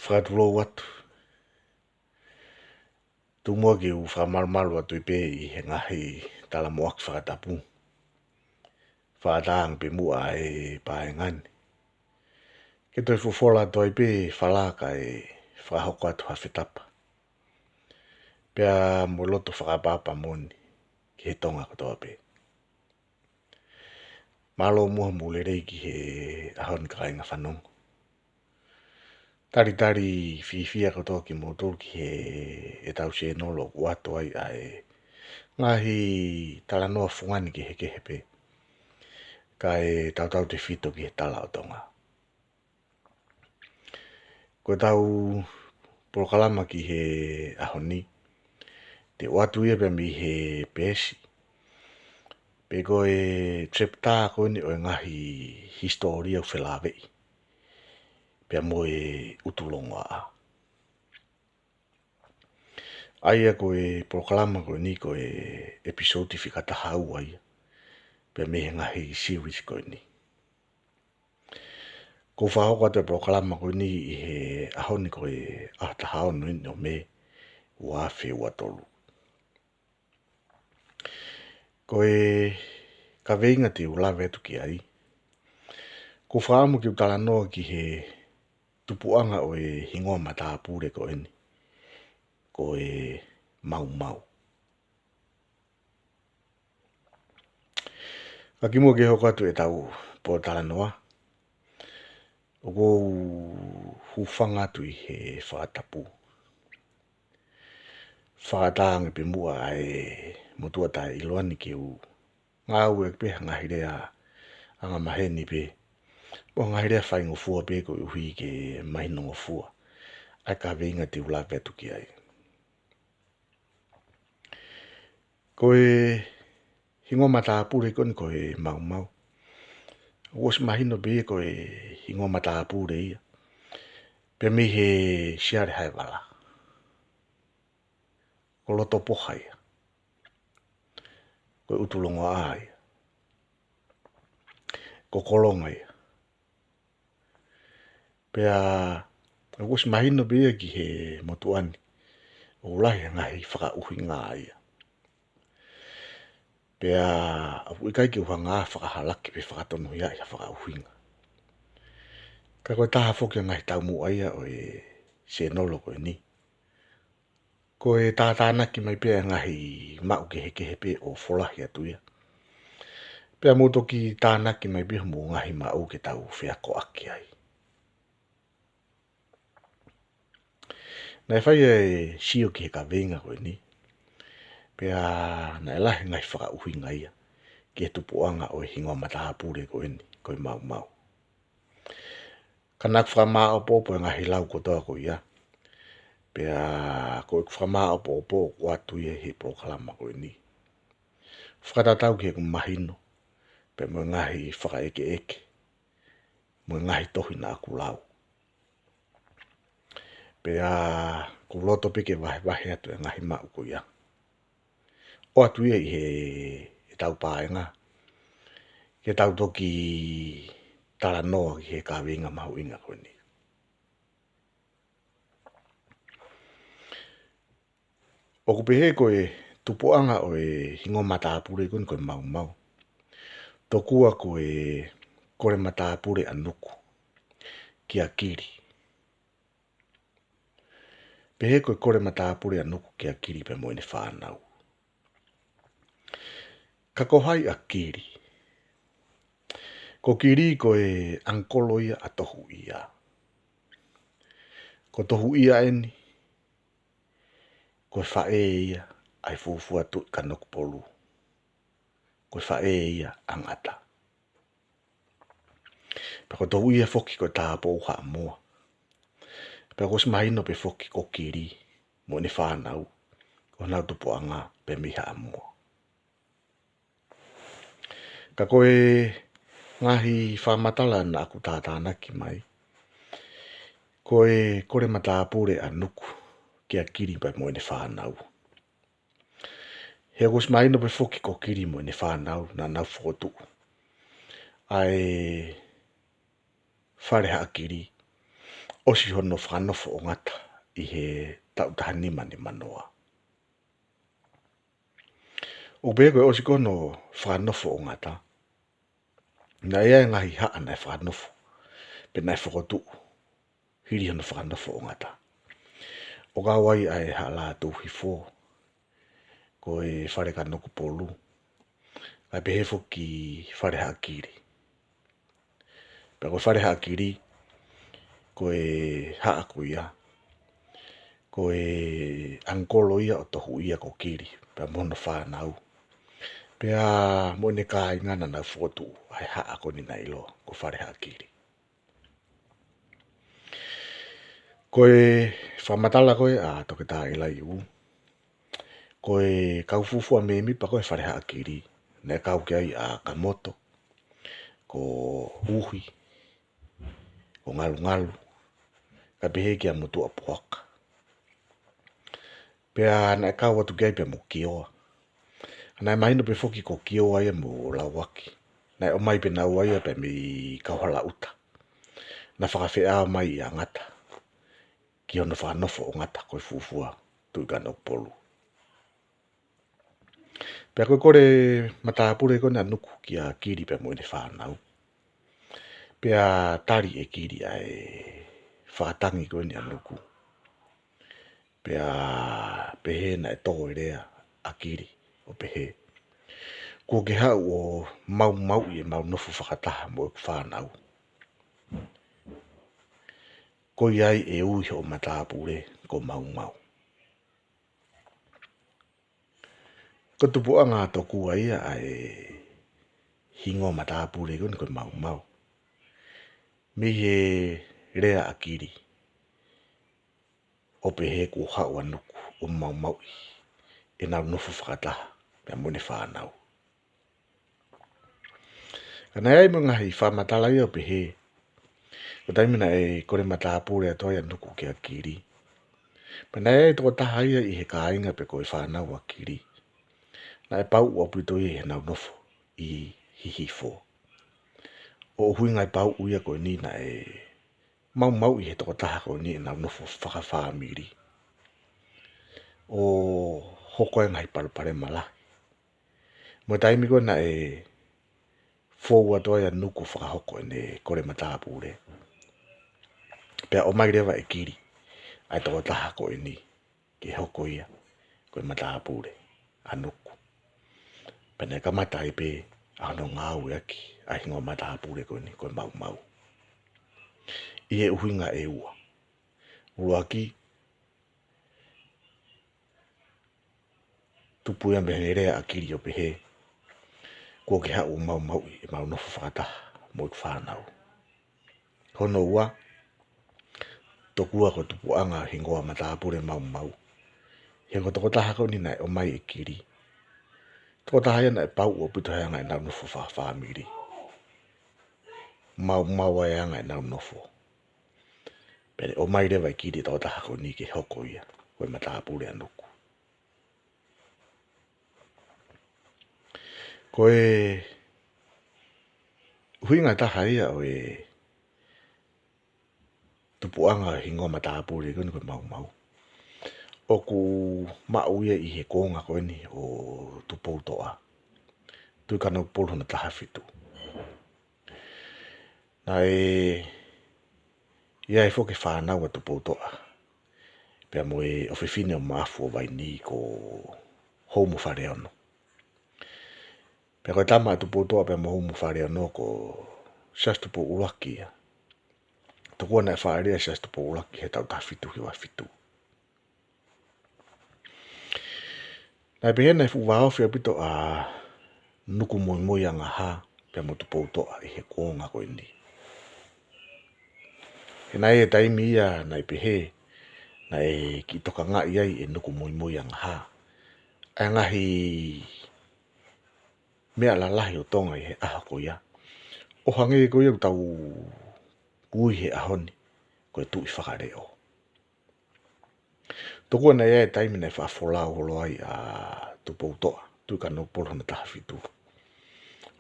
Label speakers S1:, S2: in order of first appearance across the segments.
S1: whakatulo watu. Tumua ki u whamarumaru atu i pē i he ngahi tala moaki whakatapu. Whakataang pe mua e pāengani. Ke toi fufola toi pē whalaka e whahoko atu hawhetapa. Pea mo loto whakapapa moni ki he tonga katoa pē. Malo mua mule rei ki he ahon kainga whanongo. Tari fifia katoa ki motor ki he e tau se nolo kuato ai ai ngahi tala noa fungani ki he kehepe. Ka e tau te fito ki he tala o tonga. Ko tau prokalama ki he ahoni. Te watu ia pe mi he pesi. Pe ko e trepta ko ni o ngahi historia u whelawei. Pea mo e utulonga a. Aia ko e proklama ko ni ko e episodi whikata hau ai. Pea me ngahi series ko ni. Ko whahoko te proklama ko ni i he ahoni ko e ahtahao nui no me uawhi uatolu. Ko e ka veinga te ulawe tu ki ai. Ko whaamu ki utala noa ki he tupuanga o e hingoa matapure ko eni. Ko e mau. Ka kimo ke hoko atu e tau po tala noa. O ko hufanga atu i he whakatapu. Whakataang pe mua ai motua tai iloani ki u. Ngā ue pe ngahirea anga maheni pe. O ngahirea whaingo fua pe ko uhi ke mahinongo fua. Ai ka veinga te ulawe atu ki ai. Ko e hingo matapure koni ko e mau. Os mahino be ko e hingo matapure ia. Pe mi he siare hai wala. Ko loto poha ia. Ko utulongo a ia. Ko kolonga ia. Pea os mahino be ki he motuani. O lahi ngahi whaka uhi ngā ia. Pea apu ikai ki uha ngā whakahalaki pe whakatonu ia ia whaka uhinga. Ka koe taha whoki ngahi tau mua ia o e se nolo koe ni. Ko e tātānaki mai pia ngahi mau ke he pe o wholahi atu ia. Pea moto ki tānaki mai pia mo ngahi mau ke tau whiako aki ai. Nai whai e sio ki he ka venga koe ni. Pea na elahi ngai whaka uhinga ia. Ki he tupuanga o e hingoa matahapure koe ni. Koe mau. Kanak whamaa o popo ngahi lau kotoa ko ia. Pea koe whamaa o popo o atu ia he prokalama koe ni. Whakatatau ki he kumahino. Pea mo ngahi whaka eke. Mo ngahi tohi na aku lau. Pea ko loto peke wahe atu e ngahi mau ko ia. O atu ia i he tau pāenga. Ke tau toki tala noa ki he kāwenga mahu inga koe ni. O kupehe koe tupuanga o e hingo matapure koe mau. Tokua koe kore matapure anuku ki a kiri. Pehe koe kore matapure anuku ki a kiri pe moene whanau. Ka kohai a kiri. Ko kiri koe ankolo ia a tohu ia. Ko tohu ia eni. Koe whae ia ai fufua tu kanoku polu. Koe whae ia angata. Pe ko tohu ia foki koe tāpou haa mua. Pe ko smahino pe foki ko kiri. Mo ne whanau. Ko nau tupuanga pe mi haa mua. Ka koe ngahi whamatala na aku tātānaki mai. Koe kore matapure anuku ki a kiri pe mo ne whanau. He kus mai no pe foki ko kiri mo ne whanau na nau whotu. Ai whare ha kiri. osi hono whanofo o ngata i he tautahani mani manoa. O bego e osi kono whanofo o ngata, na ea ngahi haa na whanofo, pe nai whakotu, hiri hono whanofo o ngata. O ka wai ai haa la tau hifo, ko e whare ka noku polu, ai behefo ki whare haa kiri. Pe ko whare haa kiri, ko e haa kuia, ko e angkolo ia o tohu ia ko kiri, pe mono whanau. Pea mo ne ka ingana na whotu ai haa ko ni nailo ko whare haa kiri. Ko e whamatala koe a toke tā ila iu. Ko e kaufufua me mi pa koe whare haa kiri. Ne kau ke ai a kamoto, ko uhi, ko ngalu ngalu, ka behe ki a mutu a puaka. Pea na kau watu gai pe mo kioa. Nai mahino pe foki ko kioa ia mo lawaki. Nai o mai pe na uaia pe mi kauhala uta. Na whakawhea mai i a ngata. Ki hono whanofo o ngata koe fufua tui ka nok polu. Pea koe kore matapure kone a nuku ki a kiri pe mo ine whanau. Pea tari e kiri a e whakatangi koe ni a nuku. Pea pehe na e toho i rea a kiri o pehe. Ko ke hau o mau mau i e mau nofu whakataha mo e whanau. Ko iai e ui o matapure ko mau mau. Ko tupua ngā toku a ia a e hingo matapure kone ko mau mau. Mi he rea a kiri. O pehe ko hau anuku o mau mau i. E nau nofu whakataha pia mone whanau. Kana ai mga hi whamatala ia o pehe. Ko taimina e kore matapure a toi anuku ki a kiri. Pana e toko taha ia i he kāinga pe koe whanau a kiri. Na e pau o pito i he nau nofo i hihifo. O hui ngai pau uia koe ni na e mau mau i he toko taha koe ni e nau nofo whakawhamiri. O hoko e ngai parapare mala. Mo taimi koe na e fōua toi a nuku whakahoko e ne kore matapure. Pea o mai rewa e kiri. Ai toko taha koe ni ke hoko ia koe matapure a nuku. Pene ka matai pe ano ngau aki a hingo matapure koe ni koe mau mau. I he uhinga e ua. Uruaki tupuia mehenere a kiri o pehe. Ko ke hau mau mau i mau nofu whakataha mo i whanau. Hono ua tokua ko tupuanga hingoa matapure mau mau. Hingo toko taha ko ni nai o mai e kiri. Toko taha ia nai pau o pito hea ngai nau nofu whamiri. Mau mau ai ngai nau nofu. Pere o mai rewa i kiri toko taha ko ni ke hoko ia. Koe matapure anuku. Koe hui ngai taha ia o e tupuanga hingoa matapure koe ni koe mau mau. O ku mau ia i he konga koe ni o tupoutoa. Tui ka nau polo na taha fitu. Nai ia e foke whanau a tupoutoa. Pea mo e ofifine o maafu o vai ni ko houmu whare ono. Pea koe tama a tupoutoa pea mo houmu whare ono ko sias tupo uraki ia. Tukua na e whaarea sias tupo uraki he tau taha fitu hiwa fitu. Nai pehena e fuwaofia pito a nuku moi moi anga ha pia mo tupoutoa i he konga koe ni. He nai e taimi ia nai pehe nai ki toka ngā iai e nuku moi moi anga ha. Ai ngahi mea lalahi o tonga i he aha ko ia. O hange ko ia tau ui he ahoni koe tui whakareo. Tokua na ia e taimi nai whaafolau holo ai a tupoutoa. Tui ka no polo na taha fitu.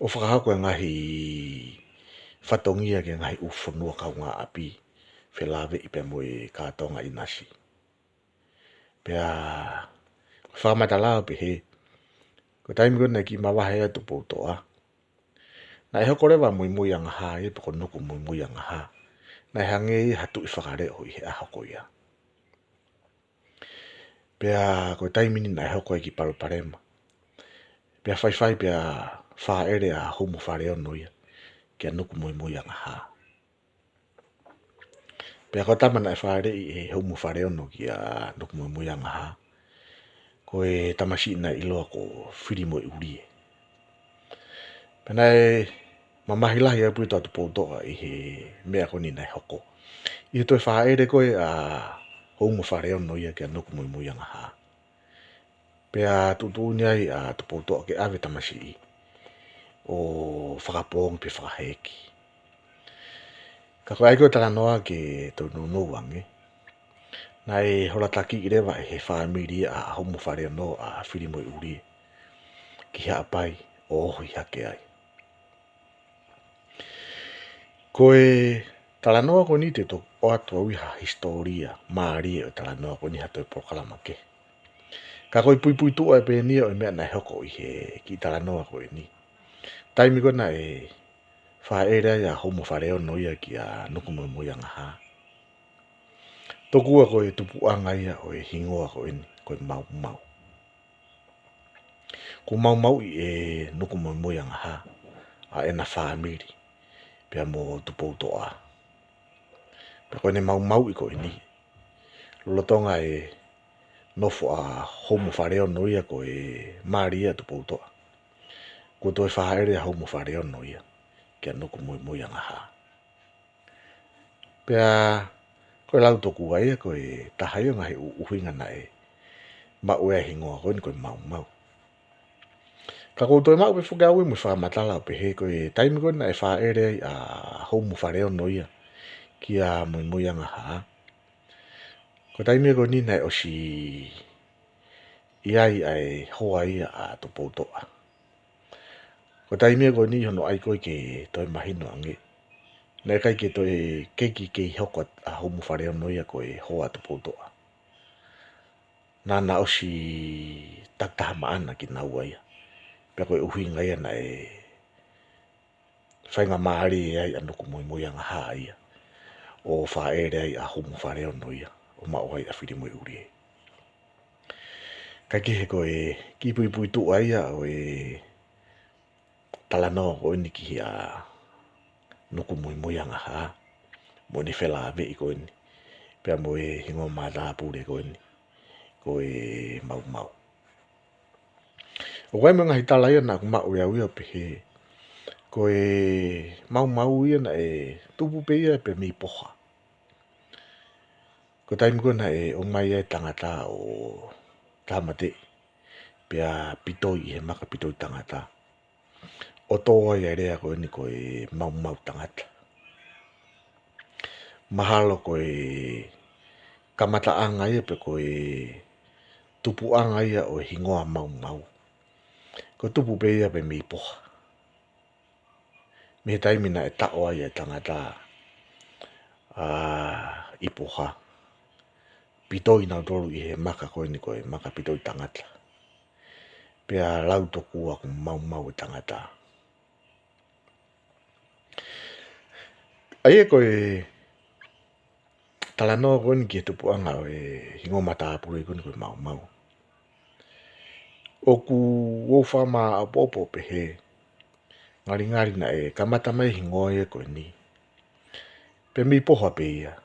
S1: O whakahako e ngahi whatongia ke ngahi ufonua kau ngā api. whelave I pe moe kātonga inasi. Pea whamatalao pe he. Ko taimi kona ki mawahea tu poutoa. Na e hoko rewa mui anga ha e pako nuku mui anga ha. Na e hange I hatu I whakare o I he ahoko ia. Pea ko taimi ni na e hoko e ki paru parema. Pea whai pea wha ere a homo whare ono ia. Kia nuku mui anga ha. Pea ko tamana e whare I e homo whare ono kia nuku mui anga ha. Ko e tamasi na iloa ko whiri mo I urie. Pena e mamahilahi e puito atu poutoa I he mea koni na e hoko. I he toi wha ere koe a homo whare ono ia kia nuku mui anga ha. Pea tutuuni ai a tu poutoa ke ave tamasi I. O whakapong pe whakaheki. Ka koe aiko tala noa ke tau no wange. Na e horataki I rewa e he whaamiri a homo whare ono a whiri mo I urie. Ki hea pai o ohi hake ai. Koe tala noa ko ni te to o atu au iha historia maari e tala noa ko ni hato e prokalama ke. Ka koe pui tua e pe nia o e mea na hoko I he ki tala noa ko e ni. Taimi kona e wha ere ia homo whare ono ia ki a nuku mui anga ha. Tokua ko e tupu anga ia o e hingoa ko e ni ko e mau. Ko mau I e nuku mui anga ha. A e na whaamiri. Pea mo tupu toa. Pea koe ne mau I ko e ni. Lolotonga e nofo a homo whare ono ia ko e maari ia tupu toa. Ko toi wha ere a homo whare ono ia. Kia nuku mui anga ha. Pea koe lau toku ai koe tahai o ngahi uhinga na e mau e hingoa koe ni koe mau. Ka koutou mau pe whuka aui mui whamatala pe he koe taimi koe na e wha ere a homo whare ono ia ki a mui anga ha. Ko taimi koe ni na e osi iai ai hoa ia a tupo toa. Ko taimi koe ni hono ai koe ke toi mahino ange. Na kai ke toi keiki ke hoko a homo whare ono ia koe hoa tupo toa. Nana osi taktaha maana ki naua ia. Pea koe uhinga ia na e whainga maari ai anuku mui anga haa ia. O wha ere ai a homo whare ono ia. O mao ai a whiri mui urie. Ka ke he koe ki pui tu ai a o e talanoa o ni ki a nuku mui anga haa. Mo ni whela ave I koe ni. Pea mo e hingo maa pure koe ni. Koe mau. O koe mga hitala ia na kumau ia uia pe he. Koe mau ia na e tupu pe ia pe mi poha. Ko taimi koe na e o mai e tangata o tamate. Pea pitoi he maka pitoi tangata. O toa ia rea koe ni koe mau tangata. Mahalo koe kamata anga ia pe koe tupu anga ia o hingoa mau. Ko tupu pe ia pe mi poha. Me taimi na e tao ia tangata I poha. Pitoi na doru I he maka koe ni koe maka pitoi tangata. Pea lau tokua ku mau tangata. Ai e koe talanoa koe ni ki tupu anga o e hingo mata apure koe ni koe mau. Oku wofama apopo pe he. Ngari na e kamata mai hingoa e koe ni. Pe mi poha pe ia.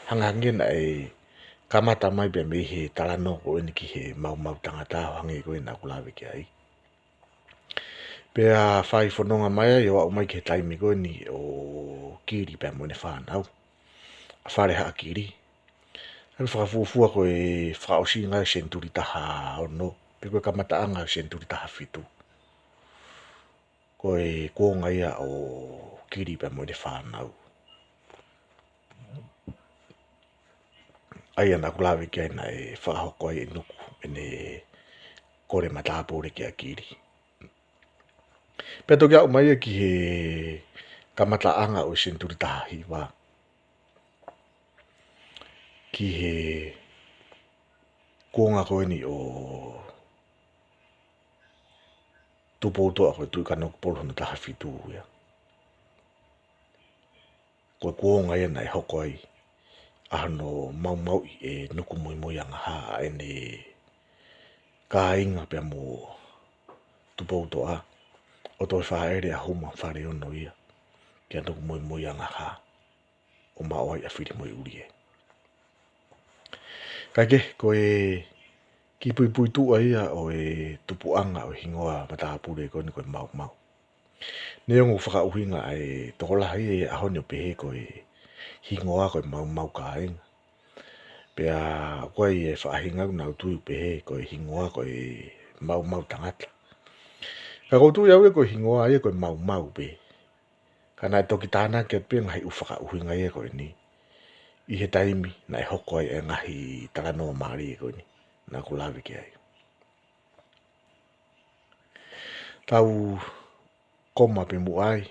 S1: Hangange na e kamata mai pe me he talanoa koe ni ki he mau tangata hange koe na kulawe ki ai. Pea whai whanonga mai ai o au mai ke taimi koe ni o kiri pe mo ne whanau. A whare haa kiri. Hanu whakafuafua koe whakaosi ngai senturi taha ono. Pe koe kamata anga senturi taha fitu. Koe kuonga ia o kiri pe mo ne whanau. Ai ana kulawe ki ai na e whakahoko ai e nuku. Ene kore matapore ki a kiri. Pea toki au mai ki he kamata anga o senturi tahi wa ki he kuonga koe ni o tupo a koe tui kanok polo na taha fitu ya. Koe kuonga ia nai hoko ai ahano mau i e nuku moi anga ha e ne ka inga pia mo tupo a o toi whaere a huma whare ono ia kia nuku moi anga ha o maoai a whiri moi uri e. Kake koe ki pui tu ia o e tupu anga o hingoa matapure koe ni koe mau. Ne ongo whaka uhinga ai tokola hai e ahoni o pehe koe hingoa koe mau ka inga. Pea koe e whaahinga na utui pehe koe hingoa koe mau tangata. Ka koutu iau e koe hingoa ia koe mau pe. Kana e toki tāna ke penga hai ufaka uhinga ia koe ni. I he taimi na e hoko ai e ngahi takanoa maari e koe ni. Na kulawe ke ai. Tau koma pe mu ai.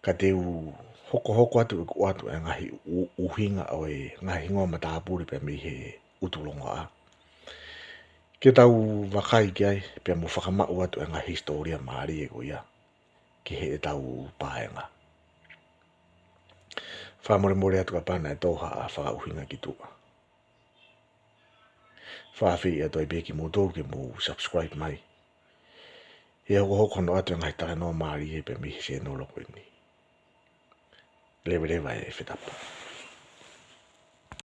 S1: Ka teu hoko atu e ngahi uhinga o e ngahi ngoa matapuri pe mi he utulonga a. Ke tau wakai ki ai pe mu whakamau atu e ngahi historia maari e koe ia. Ki he e tau paenga. Whamore atu ka pana e toha a whakauhinga ki tua. Whawhi e toi beki mo tō ke mo subscribe mai. E hoko no atu e ngai taka no maari e pe mi se no loko ni. Lewe e whetapa.